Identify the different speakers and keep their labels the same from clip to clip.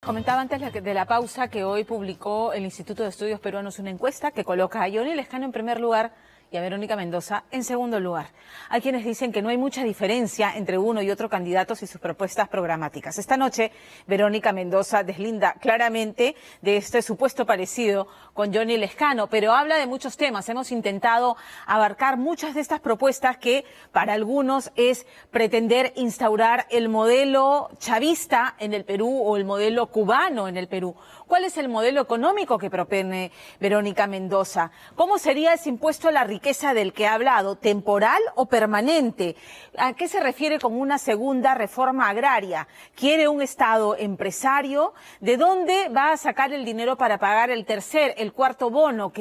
Speaker 1: Comentaba antes de la pausa que hoy publicó el Instituto de Estudios Peruanos una encuesta que coloca a Johnny Lescano en primer lugar y a Verónica Mendoza en segundo lugar. Hay quienes dicen que no hay mucha diferencia entre uno y otro candidato y sus propuestas programáticas. Esta noche, Verónica Mendoza deslinda claramente de este supuesto parecido con Johnny Lescano, pero habla de muchos temas. Hemos intentado abarcar muchas de estas propuestas que para algunos es pretender instaurar el modelo chavista en el Perú o el modelo cubano en el Perú. ¿Cuál es el modelo económico que propone Verónica Mendoza? ¿Cómo sería ese impuesto a la riqueza del que ha hablado? ¿Temporal o permanente? ¿A qué se refiere con una segunda reforma agraria? ¿Quiere un Estado empresario? ¿De dónde va a sacar el dinero para pagar el cuarto bono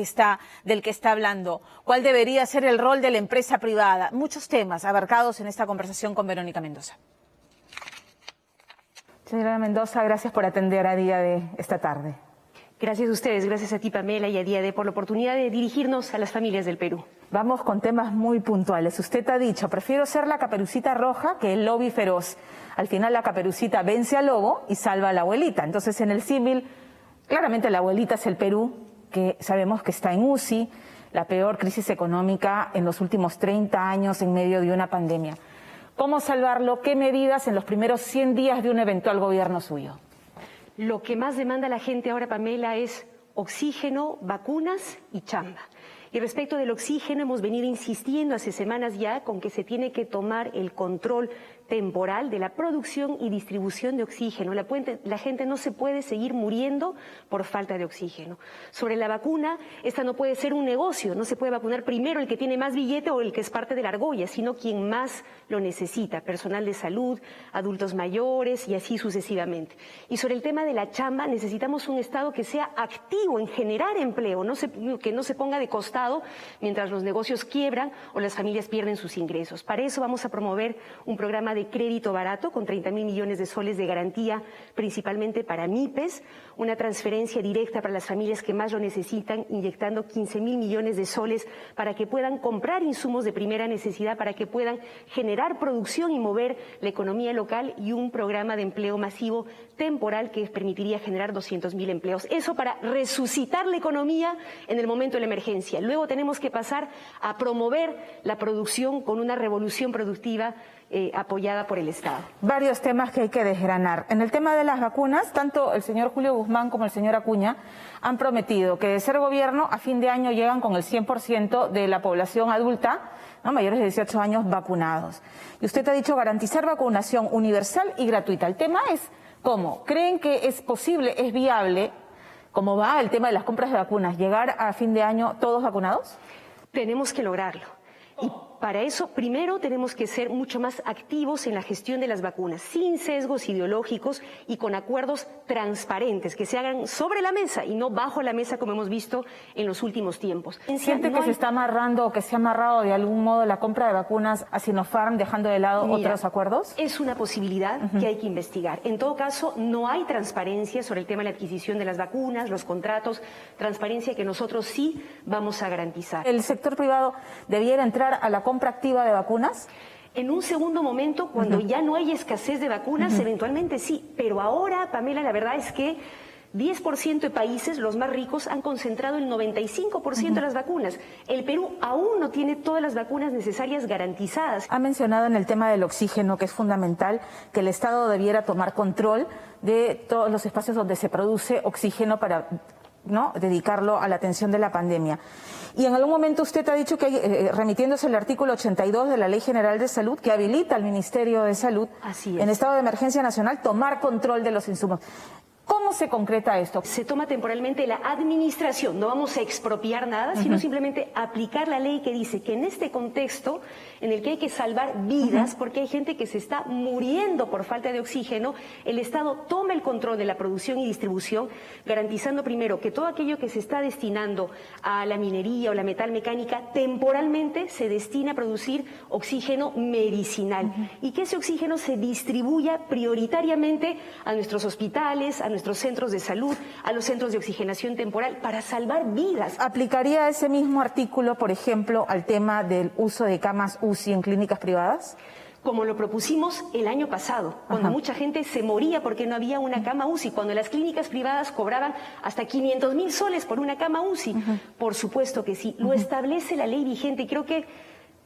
Speaker 1: del que está hablando? ¿Cuál debería ser el rol de la empresa privada? Muchos temas abarcados en esta conversación con Verónica Mendoza. Señora Mendoza, gracias por atender a Día de esta tarde.
Speaker 2: Gracias a ustedes, gracias a ti, Pamela, y a Día de por la oportunidad de dirigirnos a las familias del Perú.
Speaker 1: Vamos con temas muy puntuales. Usted ha dicho, prefiero ser la Caperucita Roja que el lobo feroz. Al final la Caperucita vence al lobo y salva a la abuelita. Entonces, en el símil, claramente la abuelita es el Perú, que sabemos que está en UCI, la peor crisis económica en los últimos 30 años en medio de una pandemia. ¿Cómo salvarlo? ¿Qué medidas en los primeros 100 días de un eventual gobierno suyo?
Speaker 2: Lo que más demanda la gente ahora, Pamela, es oxígeno, vacunas y chamba. Y respecto del oxígeno, hemos venido insistiendo hace semanas ya con que se tiene que tomar el control temporal de la producción y distribución de oxígeno. La gente no se puede seguir muriendo por falta de oxígeno. Sobre la vacuna, esta no puede ser un negocio, no se puede vacunar primero el que tiene más billete o el que es parte de la argolla, sino quien más lo necesita, personal de salud, adultos mayores y así sucesivamente. Y sobre el tema de la chamba, necesitamos un Estado que sea activo en generar empleo, que no se ponga de costado mientras los negocios quiebran o las familias pierden sus ingresos. Para eso vamos a promover un programa de crédito barato con 30.000 millones de soles de garantía, principalmente para MIPES, una transferencia directa para las familias que más lo necesitan, inyectando 15.000 millones de soles para que puedan comprar insumos de primera necesidad, para que puedan generar producción y mover la economía local, y un programa de empleo masivo temporal que permitiría generar 200.000 empleos. Eso para resucitar la economía en el momento de la emergencia. Luego tenemos que pasar a promover la producción con una revolución productiva apoyada por el Estado.
Speaker 1: Varios temas que hay que desgranar. En el tema de las vacunas, tanto el señor Julio Guzmán como el señor Acuña han prometido que de ser gobierno a fin de año llegan con el 100% de la población adulta, ¿no?, mayores de 18 años vacunados. Y usted ha dicho garantizar vacunación universal y gratuita. El tema es cómo. ¿Creen que es posible, es viable, cómo va el tema de las compras de vacunas, llegar a fin de año todos vacunados?
Speaker 2: Tenemos que lograrlo. Y para eso, primero, tenemos que ser mucho más activos en la gestión de las vacunas, sin sesgos ideológicos y con acuerdos transparentes, que se hagan sobre la mesa y no bajo la mesa, como hemos visto en los últimos tiempos.
Speaker 1: ¿Siente que se está amarrando o que se ha amarrado de algún modo la compra de vacunas a Sinopharm, dejando de lado otros acuerdos?
Speaker 2: Es una posibilidad que hay que investigar. En todo caso, no hay transparencia sobre el tema de la adquisición de las vacunas, los contratos, transparencia que nosotros sí vamos a garantizar.
Speaker 1: ¿El sector privado debiera entrar a la compra activa de vacunas?
Speaker 2: En un segundo momento, cuando ya no hay escasez de vacunas, eventualmente sí. Pero ahora, Pamela, la verdad es que 10% de países, los más ricos, han concentrado el 95% de las vacunas. El Perú aún no tiene todas las vacunas necesarias garantizadas.
Speaker 1: Ha mencionado en el tema del oxígeno, que es fundamental, que el Estado debiera tomar control de todos los espacios donde se produce oxígeno para dedicarlo a la atención de la pandemia. Y en algún momento usted ha dicho que, remitiéndose al artículo 82 de la Ley General de Salud, que habilita al Ministerio de Salud, en estado de emergencia nacional, tomar control de los insumos. ¿Cómo se concreta esto?
Speaker 2: Se toma temporalmente la administración, no vamos a expropiar nada, sino simplemente aplicar la ley que dice que en este contexto en el que hay que salvar vidas, porque hay gente que se está muriendo por falta de oxígeno, el Estado toma el control de la producción y distribución, garantizando primero que todo aquello que se está destinando a la minería o la metalmecánica temporalmente se destina a producir oxígeno medicinal y que ese oxígeno se distribuya prioritariamente a nuestros hospitales, a nuestros centros de salud, a los centros de oxigenación temporal, para salvar vidas.
Speaker 1: ¿Aplicaría ese mismo artículo, por ejemplo, al tema del uso de camas UCI en clínicas privadas?
Speaker 2: como lo propusimos el año pasado, cuando mucha gente se moría porque no había una cama UCI, cuando las clínicas privadas cobraban hasta 500.000 soles por una cama UCI. Por supuesto que sí, lo establece la ley vigente y creo que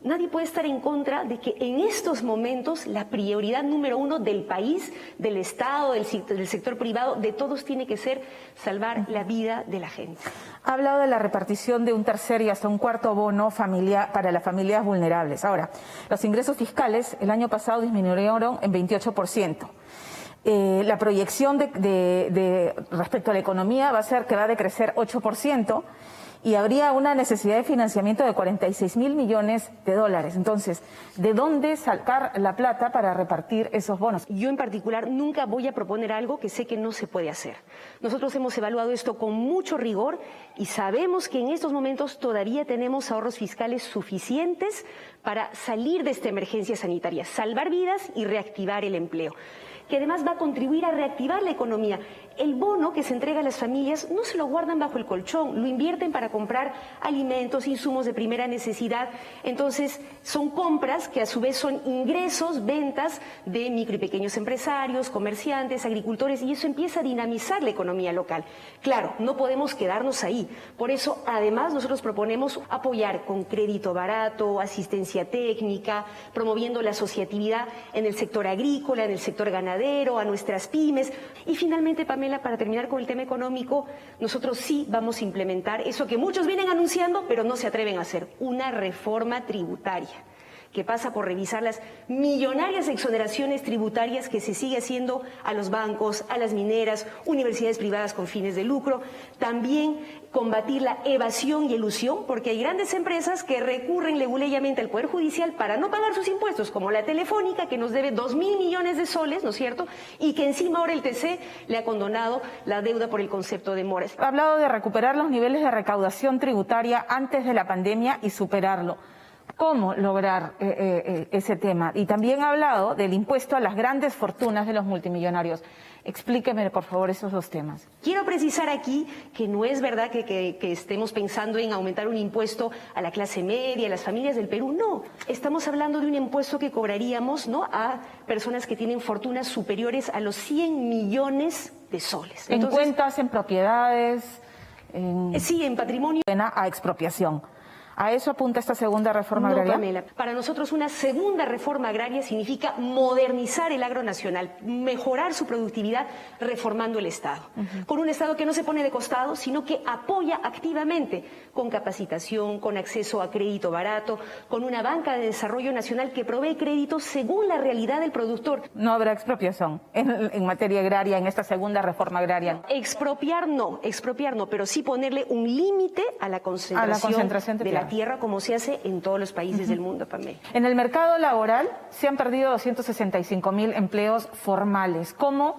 Speaker 2: nadie puede estar en contra de que en estos momentos la prioridad número uno del país, del Estado, del sector privado, de todos tiene que ser salvar la vida de la gente.
Speaker 3: Ha hablado de la repartición de un tercer y hasta un cuarto bono familiar para las familias vulnerables. Ahora, los ingresos fiscales el año pasado disminuyeron en 28%. La proyección respecto a la economía va a ser que va a decrecer 8%. Y habría una necesidad de financiamiento de 46.000 millones de dólares. Entonces, ¿de dónde sacar la plata para repartir esos bonos?
Speaker 2: Yo en particular nunca voy a proponer algo que sé que no se puede hacer. Nosotros hemos evaluado esto con mucho rigor y sabemos que en estos momentos todavía tenemos ahorros fiscales suficientes para salir de esta emergencia sanitaria, salvar vidas y reactivar el empleo, que además va a contribuir a reactivar la economía. El bono que se entrega a las familias no se lo guardan bajo el colchón, lo invierten para comprar alimentos, insumos de primera necesidad. Entonces, son compras que a su vez son ingresos, ventas de micro y pequeños empresarios, comerciantes, agricultores, y eso empieza a dinamizar la economía local. Claro, no podemos quedarnos ahí. Por eso, además, nosotros proponemos apoyar con crédito barato, asistencia técnica, promoviendo la asociatividad en el sector agrícola, en el sector ganadero, a nuestras pymes. Y finalmente, Pamela, para terminar con el tema económico, nosotros sí vamos a implementar eso que muchos vienen anunciando, pero no se atreven a hacer, una reforma tributaria, que pasa por revisar las millonarias exoneraciones tributarias que se sigue haciendo a los bancos, a las mineras, universidades privadas con fines de lucro, también combatir la evasión y elusión, porque hay grandes empresas que recurren leguleyamente al Poder Judicial para no pagar sus impuestos, como la Telefónica, que nos debe 2.000 millones de soles, ¿no es cierto?, y que encima ahora el TC le ha condonado la deuda por el concepto de moras.
Speaker 3: Ha hablado de recuperar los niveles de recaudación tributaria antes de la pandemia y superarlo. ¿Cómo lograr ese tema? Y también ha hablado del impuesto a las grandes fortunas de los multimillonarios. Explíqueme, por favor, esos dos temas.
Speaker 2: Quiero precisar aquí que no es verdad que estemos pensando en aumentar un impuesto a la clase media, a las familias del Perú. No, estamos hablando de un impuesto que cobraríamos, ¿no?, a personas que tienen fortunas superiores a los 100 millones de soles.
Speaker 3: Entonces, en cuentas, en propiedades,
Speaker 2: sí, en patrimonio.
Speaker 3: A expropiación. ¿A eso apunta esta segunda reforma agraria?
Speaker 2: Pamela, para nosotros una segunda reforma agraria significa modernizar el agro nacional, mejorar su productividad reformando el Estado. Con un Estado que no se pone de costado, sino que apoya activamente, con capacitación, con acceso a crédito barato, con una banca de desarrollo nacional que provee créditos según la realidad del productor.
Speaker 3: No habrá expropiación en materia agraria en esta segunda reforma agraria.
Speaker 2: Expropiar no, pero sí ponerle un límite a la concentración de la tierra, como se hace en todos los países del mundo, Pamela.
Speaker 3: En el mercado laboral se han perdido 265.000 empleos formales. ¿Cómo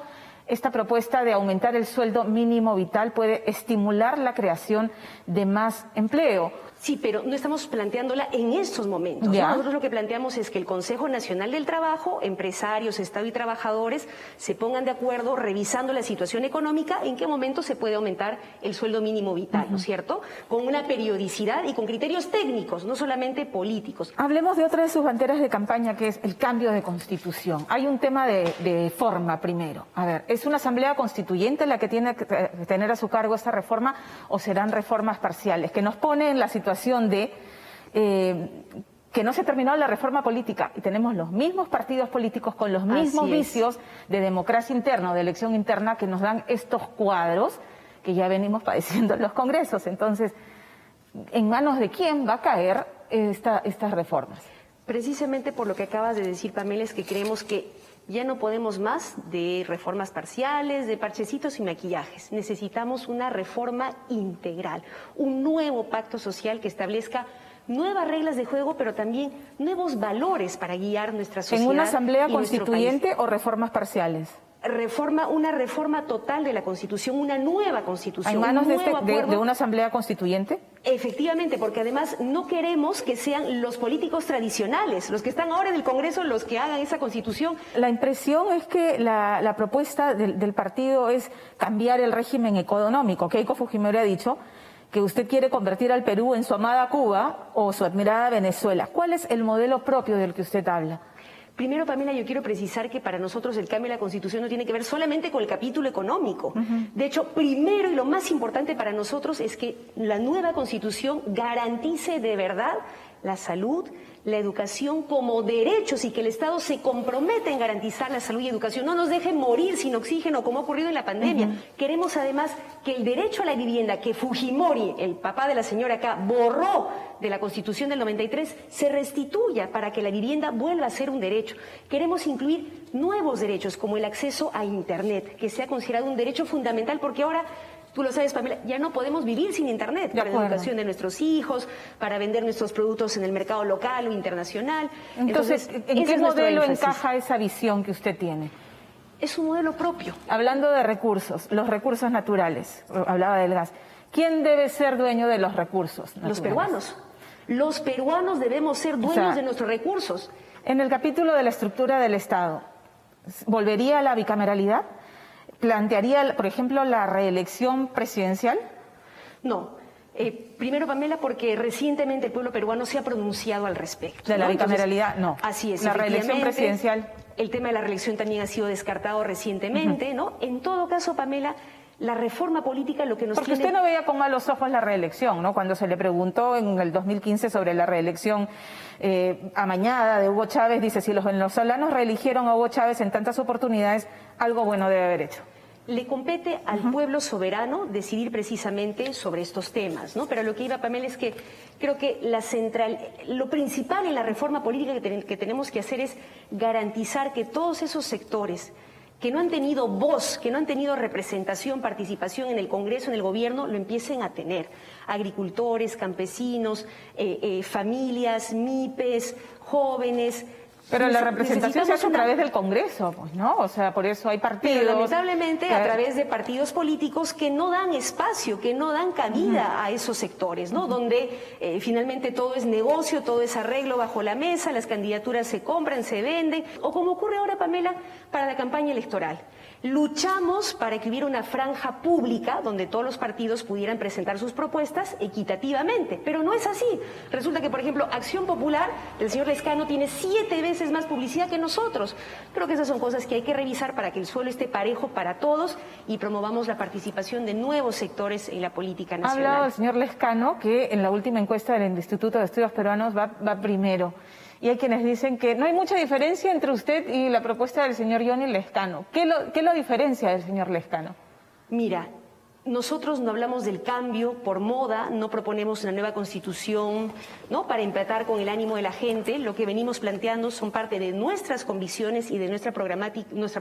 Speaker 3: esta propuesta de aumentar el sueldo mínimo vital puede estimular la creación de más empleo?
Speaker 2: Sí, pero no estamos planteándola en estos momentos, ¿no? Nosotros lo que planteamos es que el Consejo Nacional del Trabajo, empresarios, Estado y trabajadores se pongan de acuerdo revisando la situación económica, en qué momento se puede aumentar el sueldo mínimo vital, ¿no es cierto? Con una periodicidad y con criterios técnicos, no solamente políticos.
Speaker 3: Hablemos de otra de sus banderas de campaña, que es el cambio de constitución. Hay un tema de forma primero. A ver, ¿es una asamblea constituyente la que tiene que tener a su cargo esta reforma o serán reformas parciales? Que nos pone en la situación de que no se ha terminado la reforma política y tenemos los mismos partidos políticos con los mismos vicios de democracia interna o de elección interna que nos dan estos cuadros que ya venimos padeciendo en los congresos. Entonces, ¿en manos de quién va a caer estas reformas?
Speaker 2: Precisamente por lo que acabas de decir, Pamela, es que creemos que ya no podemos más de reformas parciales, de parchecitos y maquillajes. Necesitamos una reforma integral, un nuevo pacto social que establezca nuevas reglas de juego, pero también nuevos valores para guiar nuestra sociedad.
Speaker 3: ¿En una asamblea constituyente o reformas parciales?
Speaker 2: Una reforma total de la Constitución, una nueva Constitución.
Speaker 3: ¿En manos de una asamblea constituyente?
Speaker 2: Efectivamente, porque además no queremos que sean los políticos tradicionales, los que están ahora en el Congreso, los que hagan esa Constitución.
Speaker 3: La impresión es que la propuesta del partido es cambiar el régimen económico. Keiko Fujimori ha dicho que usted quiere convertir al Perú en su amada Cuba o su admirada Venezuela. ¿Cuál es el modelo propio del que usted habla?
Speaker 2: Primero, Pamela, yo quiero precisar que para nosotros el cambio de la Constitución no tiene que ver solamente con el capítulo económico. De hecho, primero y lo más importante para nosotros es que la nueva Constitución garantice de verdad la salud, la educación como derechos y que el Estado se comprometa en garantizar la salud y educación. No nos deje morir sin oxígeno como ha ocurrido en la pandemia. Queremos además que el derecho a la vivienda que Fujimori, el papá de la señora acá, borró de la Constitución del 93, se restituya para que la vivienda vuelva a ser un derecho. Queremos incluir nuevos derechos como el acceso a Internet, que sea considerado un derecho fundamental porque ahora... Tú lo sabes, Pamela, ya no podemos vivir sin Internet para la educación de nuestros hijos, para vender nuestros productos en el mercado local o internacional.
Speaker 3: Entonces, ¿en qué modelo encaja esa visión que usted tiene?
Speaker 2: Es un modelo propio.
Speaker 3: Hablando de recursos, los recursos naturales, hablaba del gas. ¿Quién debe ser dueño de los recursos naturales?
Speaker 2: Los peruanos. Los peruanos debemos ser dueños de nuestros recursos.
Speaker 3: En el capítulo de la estructura del Estado, ¿volvería a la bicameralidad? ¿Plantearía, por ejemplo, la reelección presidencial?
Speaker 2: No. Primero, Pamela, porque recientemente el pueblo peruano se ha pronunciado al respecto.
Speaker 3: ¿De la bicameralidad? No.
Speaker 2: Así es.
Speaker 3: ¿La reelección presidencial?
Speaker 2: El tema de la reelección también ha sido descartado recientemente, ¿no? En todo caso, Pamela, la reforma política lo que nos
Speaker 3: Porque usted no veía con malos ojos la reelección, ¿no? Cuando se le preguntó en el 2015 sobre la reelección amañada de Hugo Chávez, dice, si los venezolanos reeligieron a Hugo Chávez en tantas oportunidades, algo bueno debe haber hecho.
Speaker 2: Le compete al pueblo soberano decidir precisamente sobre estos temas, ¿no? Pero lo que iba, Pamela, es que creo que lo principal en la reforma política que tenemos que hacer es garantizar que todos esos sectores que no han tenido voz, que no han tenido representación, participación en el Congreso, en el gobierno, lo empiecen a tener. Agricultores, campesinos, familias, MIPES, jóvenes.
Speaker 3: Pero la representación se hace a través del Congreso, pues, ¿no? O sea, por eso hay partidos.
Speaker 2: Pero lamentablemente a través de partidos políticos que no dan espacio, que no dan cabida a esos sectores, ¿no? Donde finalmente todo es negocio, todo es arreglo bajo la mesa, las candidaturas se compran, se venden, o como ocurre ahora, Pamela, para la campaña electoral. Luchamos para que hubiera una franja pública donde todos los partidos pudieran presentar sus propuestas equitativamente, pero no es así. Resulta que, por ejemplo, Acción Popular, el señor Lezcano tiene 7 veces más publicidad que nosotros. Creo que esas son cosas que hay que revisar para que el suelo esté parejo para todos y promovamos la participación de nuevos sectores en la política nacional.
Speaker 3: Ha hablado el señor Lezcano que en la última encuesta del Instituto de Estudios Peruanos va primero. Y hay quienes dicen que no hay mucha diferencia entre usted y la propuesta del señor Johnny Lezcano. ¿Qué lo diferencia del señor Lezcano?
Speaker 2: Mira, nosotros no hablamos del cambio por moda, no proponemos una nueva constitución, ¿no? Para empatar con el ánimo de la gente. Lo que venimos planteando son parte de nuestras convicciones y de nuestra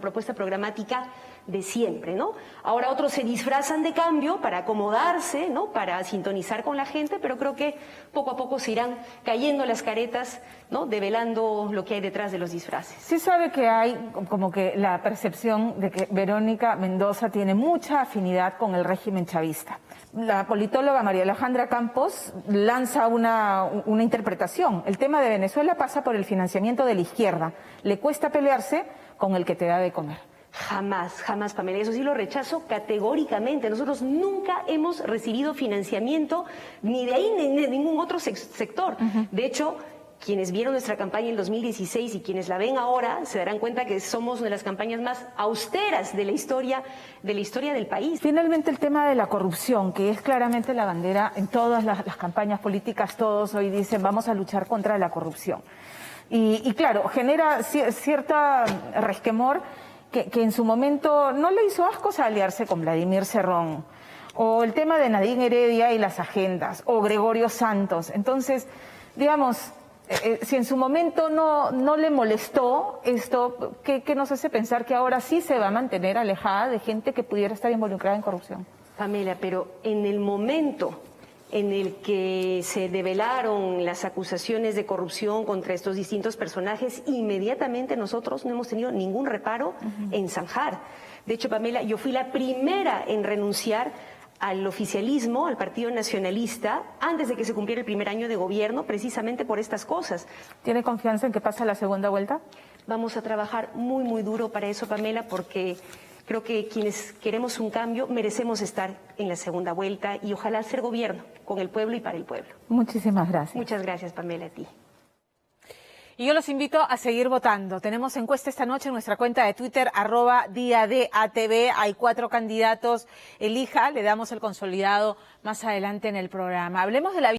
Speaker 2: propuesta programática de siempre, ¿no? Ahora otros se disfrazan de cambio para acomodarse, ¿no? Para sintonizar con la gente, pero creo que poco a poco se irán cayendo las caretas, ¿no? Develando lo que hay detrás de los disfraces.
Speaker 3: Sí sabe que hay como que la percepción de que Verónica Mendoza tiene mucha afinidad con el régimen chavista. La politóloga María Alejandra Campos lanza una interpretación. El tema de Venezuela pasa por el financiamiento de la izquierda. Le cuesta pelearse con el que te da de comer.
Speaker 2: Jamás, jamás, Pamela. Eso sí lo rechazo categóricamente. Nosotros nunca hemos recibido financiamiento ni de ahí ni de ningún otro sector. De hecho, quienes vieron nuestra campaña en 2016 y quienes la ven ahora se darán cuenta que somos una de las campañas más austeras de la historia del país.
Speaker 3: Finalmente, el tema de la corrupción, que es claramente la bandera en todas las campañas políticas, todos hoy dicen vamos a luchar contra la corrupción. Y claro, genera cierta resquemor que en su momento no le hizo asco aliarse con Vladimir Cerrón, o el tema de Nadine Heredia y las agendas, o Gregorio Santos. Entonces, digamos, si en su momento no le molestó esto, ¿qué nos hace pensar que ahora sí se va a mantener alejada de gente que pudiera estar involucrada en corrupción?
Speaker 2: Pamela, pero en el momento en el que se develaron las acusaciones de corrupción contra estos distintos personajes, inmediatamente nosotros no hemos tenido ningún reparo en zanjar. De hecho, Pamela, yo fui la primera en renunciar al oficialismo, al Partido Nacionalista, antes de que se cumpliera el primer año de gobierno, precisamente por estas cosas.
Speaker 3: ¿Tiene confianza en que pase la segunda vuelta?
Speaker 2: Vamos a trabajar muy, muy duro para eso, Pamela, porque creo que quienes queremos un cambio merecemos estar en la segunda vuelta y ojalá ser gobierno con el pueblo y para el pueblo.
Speaker 3: Muchísimas gracias.
Speaker 2: Muchas gracias, Pamela, a ti.
Speaker 1: Y yo los invito a seguir votando. Tenemos encuesta esta noche en nuestra cuenta de Twitter, @DIADATV. Hay 4 candidatos. Elija, le damos el consolidado más adelante en el programa. Hablemos de la